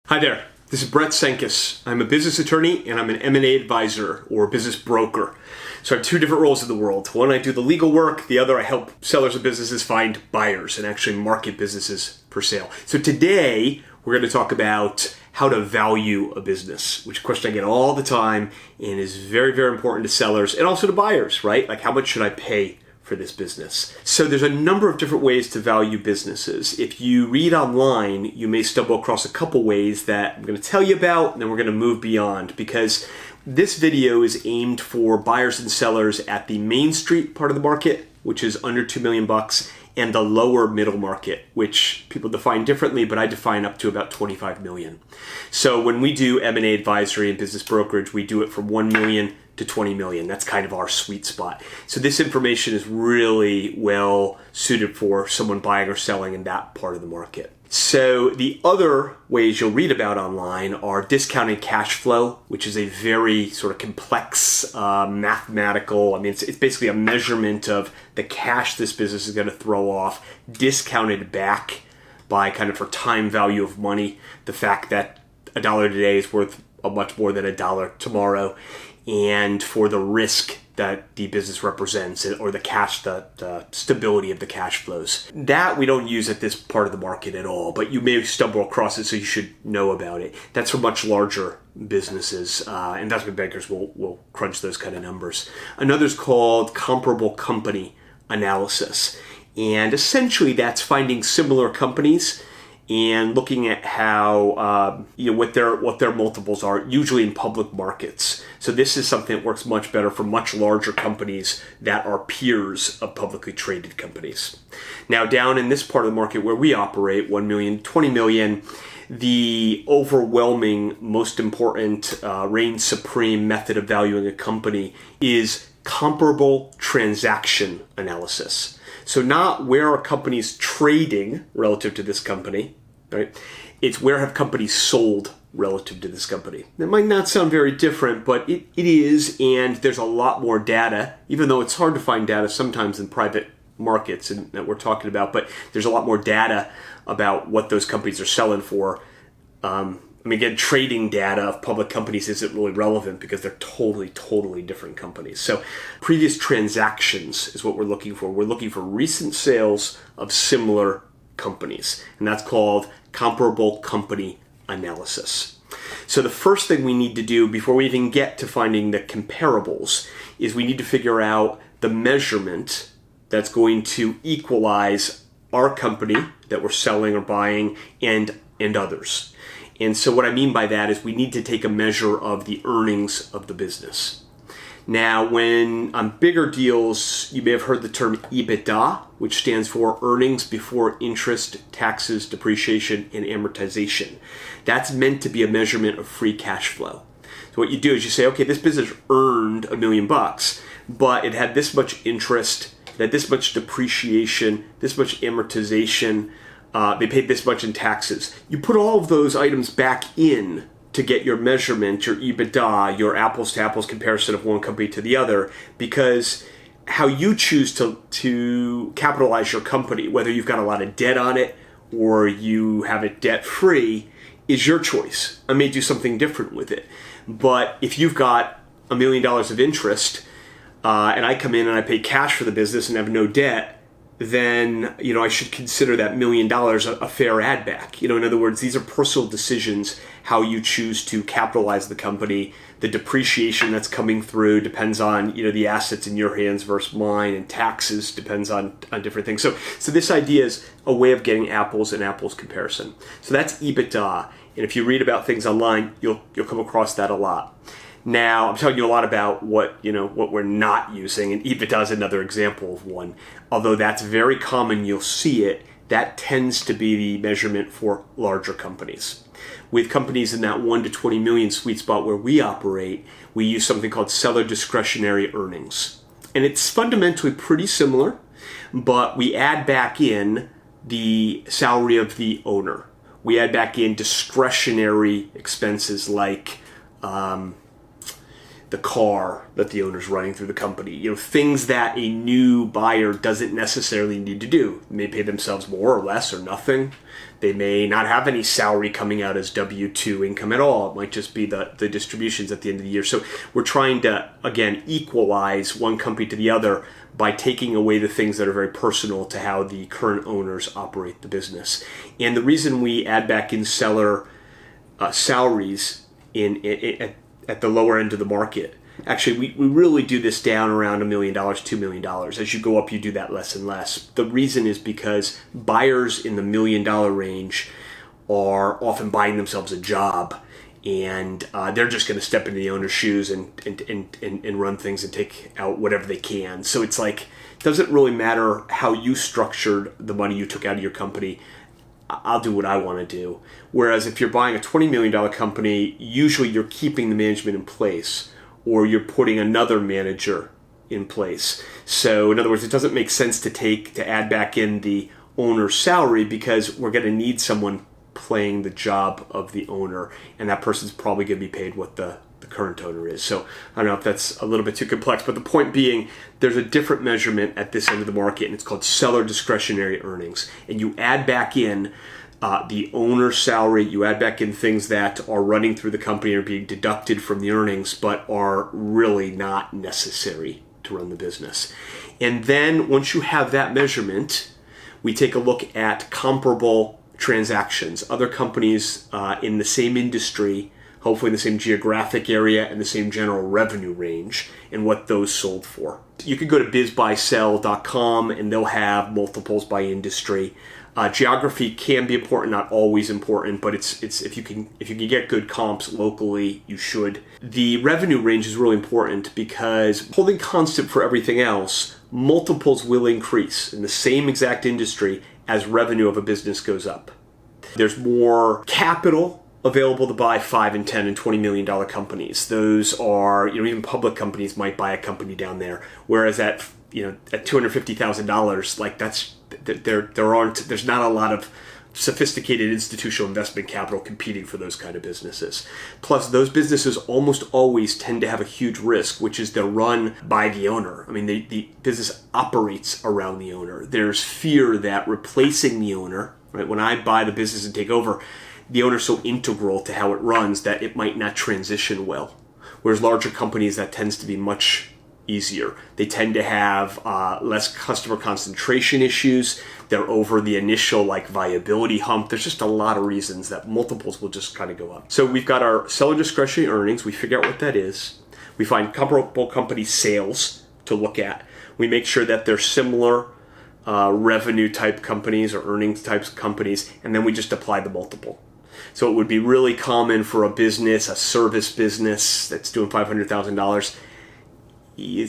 Hi there, this is Brett Senkis. I'm a business attorney and I'm an M&A advisor or business broker. So I have two different roles in the world. One, I do the legal work. The other, I help sellers of businesses find buyers and actually market businesses for sale. So today, we're going to talk about how to value a business, which is a question I get all the time and is very, very important to sellers and also to buyers, right? Like, how much should I pay for this business? So there's a number of different ways to value businesses. If you read online, you may stumble across a couple ways that I'm going to tell you about, and then we're going to move beyond, because this video is aimed for buyers and sellers at the Main Street part of the market, which is under $2 million, and the lower middle market, which people define differently, but I define up to about 25 million. So when we do M&A advisory and business brokerage, we do it from 1 million to 20 million. That's kind of our sweet spot. So this information is really well suited for someone buying or selling in that part of the market. So the other ways you'll read about online are discounted cash flow, which is a very sort of complex mathematical, it's basically a measurement of the cash this business is going to throw off, discounted back by kind of for time value of money, the fact that $1 today is worth much more than $1 tomorrow, and for the risk that the business represents, or the cash, the stability of the cash flows. That we don't use at this part of the market at all, but you may stumble across it, so you should know about it. That's for much larger businesses. Investment bankers will crunch those kind of numbers. Another is called comparable company analysis. And essentially that's finding similar companies and looking at how, what their multiples are, usually in public markets. So this is something that works much better for much larger companies that are peers of publicly traded companies. Now, down in this part of the market where we operate, 1 million, 20 million, the overwhelming, most important, reign supreme method of valuing a company is comparable transaction analysis. So not where are companies trading relative to this company, right? It's where have companies sold relative to this company. That might not sound very different, but it is, and there's a lot more data, even though it's hard to find data sometimes in private markets and that we're talking about, but there's a lot more data about what those companies are selling for. Again, trading data of public companies isn't really relevant because they're totally different companies. So previous transactions is what we're looking for. We're looking for recent sales of similar companies, and that's called comparable company analysis. So the first thing we need to do before we even get to finding the comparables is we need to figure out the measurement that's going to equalize our company that we're selling or buying and others. And so what I mean by that is we need to take a measure of the earnings of the business. Now, when on bigger deals, you may have heard the term EBITDA, which stands for earnings before interest, taxes, depreciation, and amortization. That's meant to be a measurement of free cash flow. So what you do is you say, okay, this business earned $1 million, but it had this much interest, it had this much depreciation, this much amortization, they paid this much in taxes. You put all of those items back in to get your measurement, your EBITDA, your apples to apples comparison of one company to the other, because how you choose to capitalize your company, whether you've got a lot of debt on it or you have it debt free, is your choice. I may do something different with it. But if you've got $1 million of interest and I come in and I pay cash for the business and have no debt, then I should consider that $1 million a fair add back. In other words, these are personal decisions, how you choose to capitalize the company. The depreciation that's coming through depends on the assets in your hands versus mine, and taxes depends on different things. So this idea is a way of getting apples and apples comparison. So that's EBITDA, and if you read about things online, you'll come across that a lot. Now, I'm telling you a lot about what we're not using, and EBITDA is another example of one. Although that's very common, you'll see it. That tends to be the measurement for larger companies. With companies in that 1 to 20 million sweet spot where we operate, we use something called Seller Discretionary Earnings. And it's fundamentally pretty similar, but we add back in the salary of the owner. We add back in discretionary expenses like the car that the owner's running through the company. Things that a new buyer doesn't necessarily need to do. They may pay themselves more or less or nothing. They may not have any salary coming out as W-2 income at all. It might just be the distributions at the end of the year. So we're trying to, again, equalize one company to the other by taking away the things that are very personal to how the current owners operate the business. And the reason we add back in seller salaries at the lower end of the market, actually, we really do this down around $1 million, $2 million. As you go up, you do that less and less. The reason is because buyers in the $1 million range are often buying themselves a job, and they're just going to step into the owner's shoes and run things and take out whatever they can. So it's like, it doesn't really matter how you structured the money you took out of your company. I'll do what I want to do. Whereas if you're buying a $20 million company, usually you're keeping the management in place, or you're putting another manager in place. So in other words, it doesn't make sense to add back in the owner's salary, because we're going to need someone playing the job of the owner, and that person's probably going to be paid what the current owner is. So I don't know if that's a little bit too complex, but the point being, there's a different measurement at this end of the market, and it's called Seller Discretionary Earnings. And you add back in the owner's salary, you add back in things that are running through the company and are being deducted from the earnings, but are really not necessary to run the business. And then once you have that measurement, we take a look at comparable transactions, other companies in the same industry, hopefully in the same geographic area and the same general revenue range, and what those sold for. You could go to bizbuysell.com and they'll have multiples by industry. Geography can be important, not always important, but it's if you can get good comps locally, you should. The revenue range is really important because holding constant for everything else, multiples will increase in the same exact industry as revenue of a business goes up. There's more capital available to buy $5 and $10 and $20 million companies. Those are, even public companies might buy a company down there. Whereas at $250,000, like there's not a lot of sophisticated institutional investment capital competing for those kind of businesses. Plus, those businesses almost always tend to have a huge risk, which is they're run by the owner. I mean, the business operates around the owner. There's fear that replacing the owner, right? When I buy the business and take over, the owner's so integral to how it runs that it might not transition well. Whereas larger companies, that tends to be much easier. They tend to have less customer concentration issues. They're over the initial viability hump. There's just a lot of reasons that multiples will just kind of go up. So we've got our seller discretionary earnings. We figure out what that is. We find comparable company sales to look at. We make sure that they're similar revenue type companies or earnings types companies, and then we just apply the multiple. So it would be really common for a business, a service business that's doing $500,000.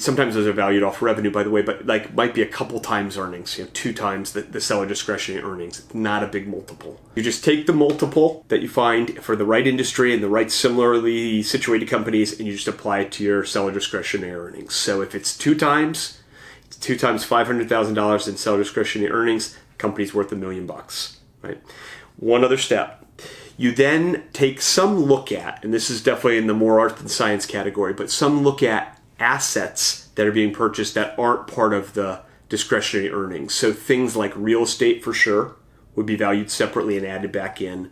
Sometimes those are valued off revenue, by the way, but might be a couple times earnings, 2 times the seller discretionary earnings. It's not a big multiple. You just take the multiple that you find for the right industry and the right similarly situated companies, and you just apply it to your seller discretionary earnings. So if it's 2 times, it's 2 times $500,000 in seller discretionary earnings. Company's worth $1 million, right? One other step. You then take some look at, and this is definitely in the more art than science category, but some look at assets that are being purchased that aren't part of the discretionary earnings. So things like real estate for sure would be valued separately and added back in.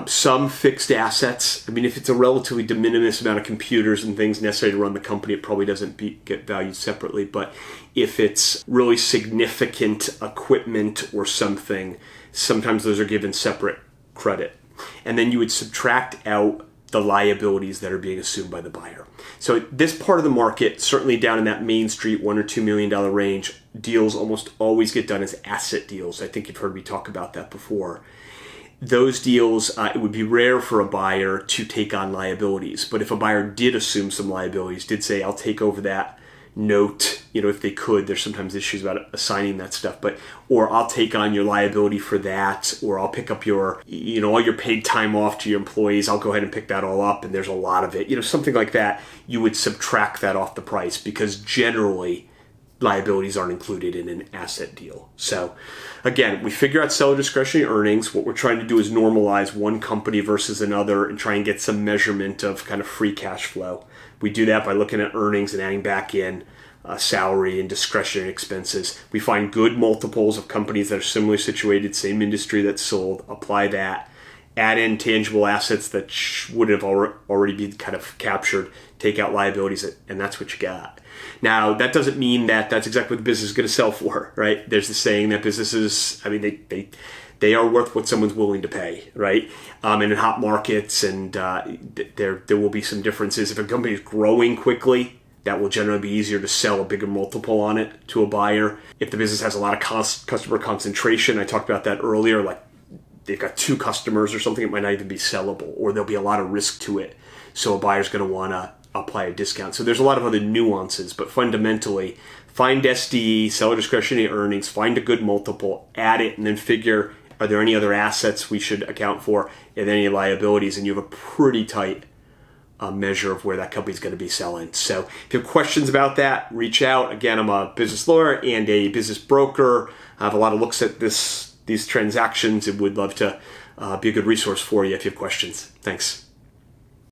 Some fixed assets. I mean, if it's a relatively de minimis amount of computers and things necessary to run the company, it probably doesn't get valued separately. But if it's really significant equipment or something, sometimes those are given separate credit. And then you would subtract out the liabilities that are being assumed by the buyer. So this part of the market, certainly down in that Main Street $1 or $2 million range, deals almost always get done as asset deals. I think you've heard me talk about that before. Those deals, it would be rare for a buyer to take on liabilities. But if a buyer did assume some liabilities, did say, I'll take over that note, if they could, there's sometimes issues about assigning that stuff, or I'll take on your liability for that, or I'll pick up your, all your paid time off to your employees, I'll go ahead and pick that all up, and there's a lot of it, something like that, you would subtract that off the price, because generally liabilities aren't included in an asset deal. So again, we figure out seller discretionary earnings. What we're trying to do is normalize one company versus another and try and get some measurement of kind of free cash flow. We do that by looking at earnings and adding back in salary and discretionary expenses. We find good multiples of companies that are similarly situated, same industry that's sold, apply that, add in tangible assets that would have already been kind of captured, take out liabilities, and that's what you got. Now, that doesn't mean that that's exactly what the business is going to sell for, right? There's the saying that businesses, I mean, they are worth what someone's willing to pay, right? And in hot markets, and there will be some differences. If a company is growing quickly, that will generally be easier to sell a bigger multiple on it to a buyer. If the business has a lot of customer concentration, I talked about that earlier, like they've got 2 customers or something, it might not even be sellable, or there'll be a lot of risk to it. So a buyer's going to want to apply a discount. So there's a lot of other nuances, but fundamentally, find SDE, seller discretionary earnings, find a good multiple, add it, and then figure, are there any other assets we should account for, and any liabilities, and you have a pretty tight measure of where that company's going to be selling. So if you have questions about that, reach out. Again, I'm a business lawyer and a business broker. I have a lot of looks at these transactions and would love to be a good resource for you if you have questions. Thanks.